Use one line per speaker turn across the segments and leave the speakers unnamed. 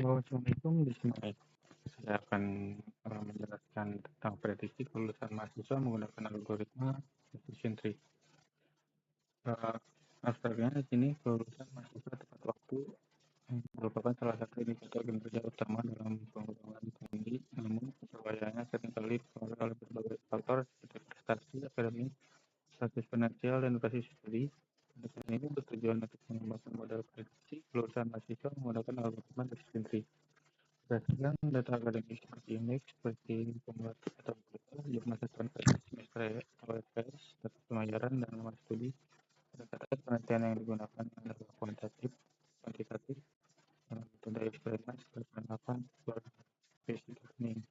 Assalamualaikum, Bismillahirrahmanirrahim. Saya akan menjelaskan tentang prediksi kelulusan mahasiswa menggunakan algoritma decision tree. Abstraknya di sini kelulusan mahasiswa tepat waktu merupakan salah satu indikator kinerja utama dalam pengembangan tinggi, namun pencapaiannya seringkali dipengaruhi oleh berbagai faktor seperti prestasi akademik, status finansial, dan basis studi. Pendekatan ini bertujuan untuk mengembangkan model prediksi kelulusan mahasiswa menggunakan algoritma decision tree. Berdasarkan data akademik seperti indeks, seperti kumulatif atau berita, jumlah satuan kredit semester OFS, data pembayaran, dan nomor studi, rata-rata penelitian yang digunakan adalah kuantitatif, metode eksperimen, penerapan, basic learning.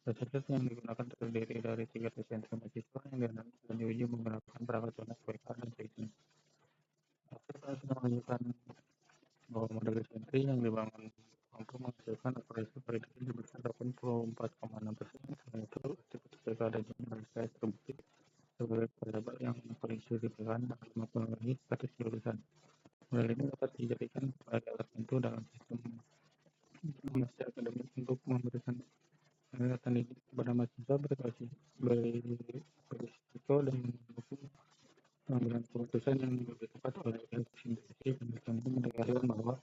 Dataset yang digunakan terdiri dari 3 sentra mahasiswa yang dianalisis dan diuji menggunakan perangkat lunak WK dan Python. Hasil menunjukkan bahwa model sentri yang dibangun mampu menghasilkan akurasi prediksi sebesar 84,6%. Selain itu, aktivitas WK dan jumlah saya terbukti sebagai variabel yang paling signifikan dalam mempengaruhi status kelulusan. Model ini dapat dijadikan sebagai alat bantu dalam sistem informasi akademik untuk memberikan peningkatan didik kepada mahasiswa berisiko dan mendukung pengambilan keputusan yang lebih tepat oleh industri. Penelitian ini menegaskan bahwa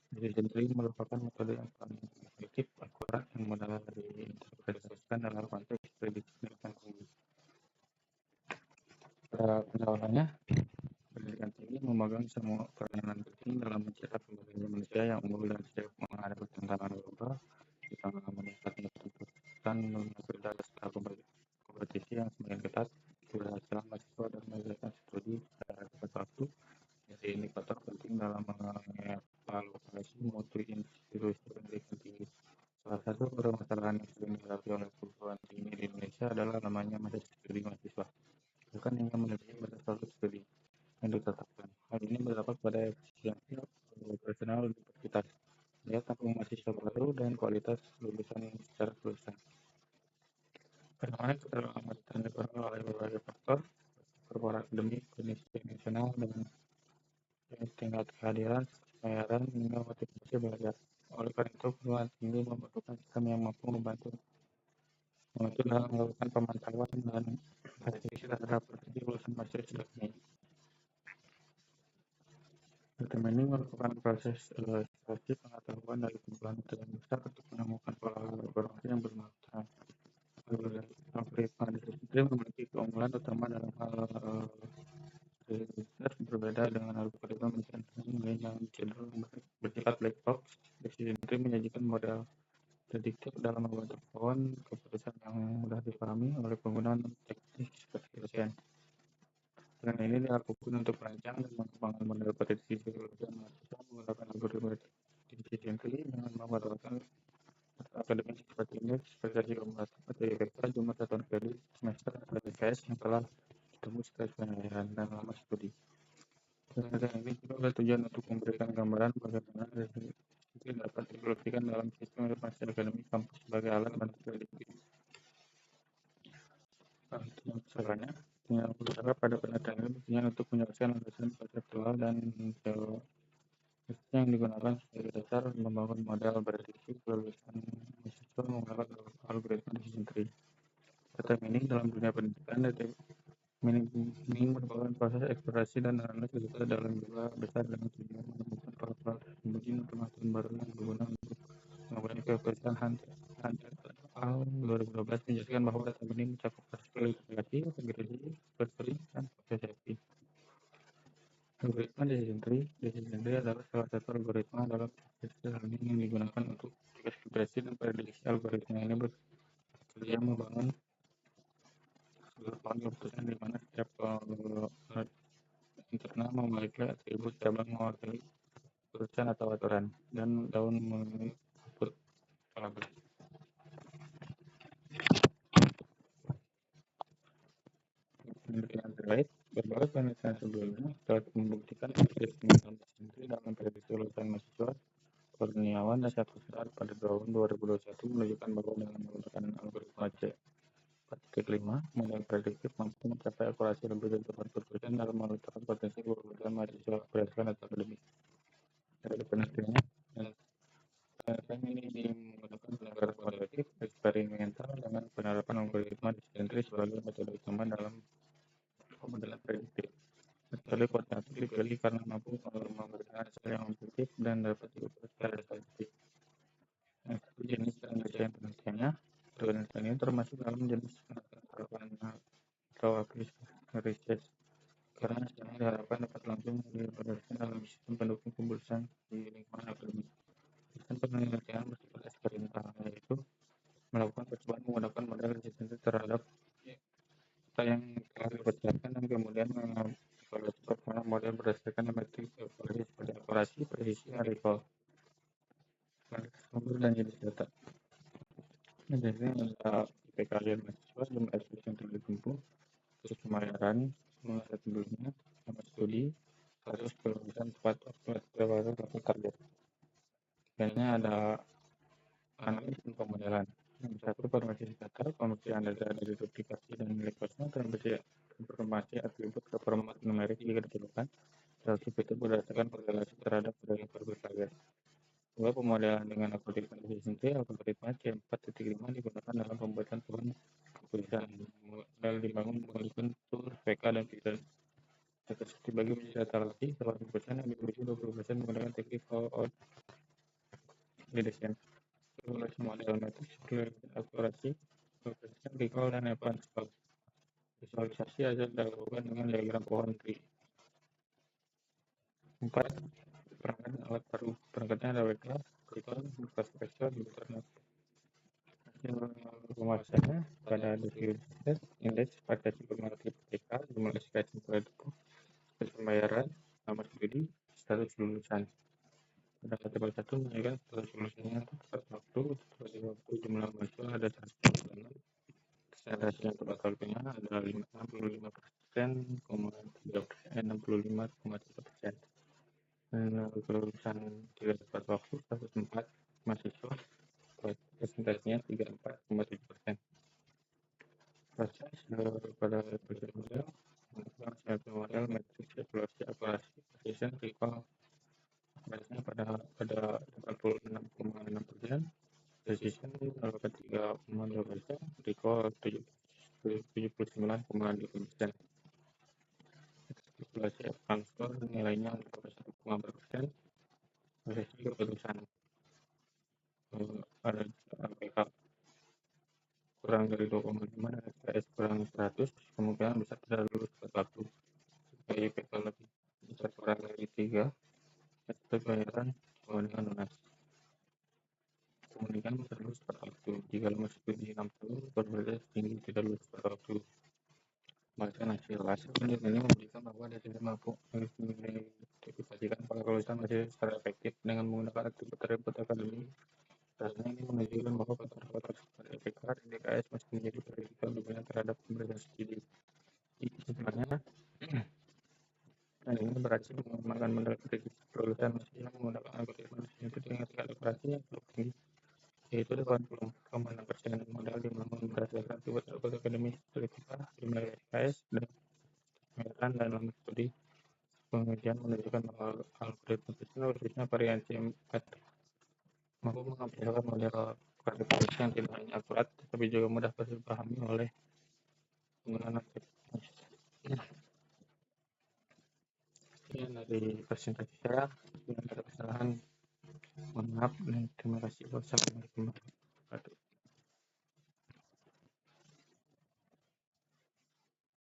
decision tree merupakan metode yang paling efektif, akurat, yang mudah diinterpretasikan dalam konteks prediksi pendidikan tinggi. Pada penerapannya, pendidikan tinggi memegang semua peranan penting dalam mencetak pembelajaran manusia yang unggul dan siap menghadapi tantangan global, di tengah meningkatnya tuntutan mengambil skala kompetisi yang semakin ketat. Keberhasilan mahasiswa dan menyelesaikan studi secara tepat waktu menjadi indikator penting dalam mengevaluasi mutu institusi pendidikan tinggi. Salah satu permasalahan yang sering dihadapi oleh perguruan tinggi di Indonesia adalah lamanya masa studi mahasiswa, bahkan hingga melebihi batas waktu studi yang ditetapkan. Hal ini berdampak pada efisiensi operasional universitas, daya tampung mahasiswa baru, dan kualitas lulusan secara keseluruhan. Fenomena keterlambatan dipengaruhi oleh berbagai faktor, perkara akademik, kondisi nasional, dan tingkat kehadiran, pembayaran, hingga motivasi belajar. Oleh karena itu, perguruan tinggi membutuhkan sistem yang mampu membantu dalam melakukan pemantauan dan prediksi terhadap potensi lulusan mahasiswa ini. Determining merupakan proses ilustrasi pengetahuan dari kumpulan data yang besar untuk menemukan pola informasi yang bermakna. Algoritma decision tree memiliki keunggulan utama dalam hal riset berbeda dengan algoritma machine learning yang cenderung bersifat black box. Decision tree menyajikan model prediktif dalam membentuk pohon keputusan yang mudah dipahami oleh penggunaan teknik seperti Gaussian. Dengan ini dilakukan untuk merancang dan mengembangkan model prediksi kelulusan mahasiswa menggunakan algoritma decision tree dengan menggunakan akademik seperti indeks, verifikasi kumulatif atau IPK, jumlah satuan kredit semester atau SKS yang telah ditembus status pembayaran dan lama studi. Penelitian ini juga bertujuan untuk memberikan gambaran bagaimana decision tree dapat diaplikasikan dalam sistem informasi akademik kampus sebagai alat bantu prediksi. Yang besarnya, tinggal berusaha pada penelitian ini bertujuan untuk menyelesaikan landasan konseptual dan teori yang digunakan sebagai dasar membangun model prediksi kelulusan mahasiswa menggunakan algoritma decision tree. Data mining dalam dunia pendidikan, data mining merupakan proses eksplorasi dan analisis data dalam jumlah besar dengan tujuan menemukan pola-pola tersembunyi dan pengetahuan baru yang berguna untuk mengembangkan keputusan. Hunter al 2012 menjelaskan bahwa data mining mencakup proses kualifikasi, integrasi, clustering, dan prosesasi. Algoritma decision tree adalah salah satu algoritma dalam decision learning yang digunakan untuk eksplorasi dan prediksi. Algoritma ini bekerja membangun sebuah pohon keputusan di mana setiap node internal memiliki atribut cabang mewakili keputusan atau aturan, dan daun memiliki output label. Penelitian terkait berbagai penelitian sebelumnya telah membuktikan algoritma decision tree dalam prediksi lulusan mahasiswa. Kurniawan dan Syafruddin pada tahun 2021 menunjukkan bahwa dengan menggunakan algoritma C4.5, model prediktif mampu mencapai akurasi lebih dari 80% dalam menentukan potensi kelulusan mahasiswa berdasarkan data akademik. Dari penelitiannya, Pendekatan ini menggunakan pelanggaran kualitatif eksperimental dengan penerapan algoritma disentris sebagai metode utama dalam pemodelan prediktif. Metode kuantitatif dipilih karena mampu memberikan hasil yang objektif dan dapat diukur secara statistik. Yang satu jenis rangkaian penelitiannya. Penelitian ini termasuk dalam jenis penerapan atau aplikasi riset karena hasilnya diharapkan dapat langsung dipraktikkan dalam sistem pendukung pembulusan di lingkungan akademis. Sistem penelitian bersifat eksperimental, yaitu melakukan percobaan menggunakan model resistensi terhadap data yang telah dipersiapkan dan kemudian mengevaluasi performa model berdasarkan metrik evaluasi seperti akurasi, presisi, dan recall. Sumber dan jenis data. Biasanya ada IPK kalian mahasiswa, jumlah eksekusi yang telah ditempuh, terus pembayaran, jumlah sebelumnya, nama studi, status kelulusan, tepat waktu target. Biasanya ada analis dan pemodelan. Yang satu informasi data, pemeriksaan data dari duplikasi dan nilai kosnya, transformasi atribut ke format numerik jika diperlukan. Relatif itu berdasarkan korelasi terhadap variabel target. Dua, pemodelan dengan algoritma efisiensi. Algoritma C4.5 digunakan dalam pembuatan pohon keputusan. Model dibangun menggunakan tool VK dan Python. Data dibagi menjadi data latih 80% yang diuji 20% menggunakan teknik all-out reduction. Simulasi model metrik, akurasi, recall, dan advanced log. Visualisasi hasil dilakukan dengan diagram pohon tree. 4. Perangkat alat baru. Perangkatnya ada WK, Python, Multiplexer, Internet. Hasil pembahasannya pada distribusi indeks variasi kumulatif PK, jumlah SKS produktif, status pembayaran, nama studi, status lulusan. Pada kategori 1 menunjukkan status lulusannya tepat waktu, jumlah mahasiswa ada 196, presentasi yang tepat waktunya ada 65%,3%, 65,3%. Kelulusan tidak tepat waktu 104 mahasiswa, presentasinya 34,7%. Proses pada evaluasi model, melakukan model, metrik, evaluasi, akurasi, precision, recall. Akurasinya pada 86,6%, precision 3,2%, recall 79,2%. Evaluasi advance score nilainya 41,4%. Prosesi keputusan ada APK kurang dari 2,5 dan SKS kurang 100, kemungkinan besar tidak lulus tepat waktu. Jika IPK lebih besar kurang dari 3, SPP bayaran dibandingkan lunas. Kemungkinan besar lulus tepat waktu. Jika masih di 60, probabilitas tinggi tidak lulus tepat waktu. Bacaan hasil penelitian ini membuktikan bahwa desainer mampu mengidentifikasikan apakah kelulusan masih secara efektif dengan menggunakan atribut akademik. Rasanya ini menunjukkan bahwa faktor-faktor seperti IPK dan DKS masih menjadi prediktor dominan terhadap pemberian studi. Sebenarnya, ini berhasil mengembangkan model prediksi kelulusan meski yang menggunakan algoritma disentris dengan tingkat akurasi yang cukup tinggi, yaitu 80,6%. Model dibangun berdasarkan atribut akademis seperti IPK, jumlah SKS, dan pembayaran dan lama studi. Pengujian menunjukkan bahwa algoritma kecil, khususnya variasi 4, mampu mengaplikasikan model kuantifikasi yang tidak hanya akurat, tetapi juga mudah dipahami oleh penggunaan algoritma. Sekian dari presentasi saya. Jika ada kesalahan, mohon maaf dan terima kasih. Wassalamualaikum.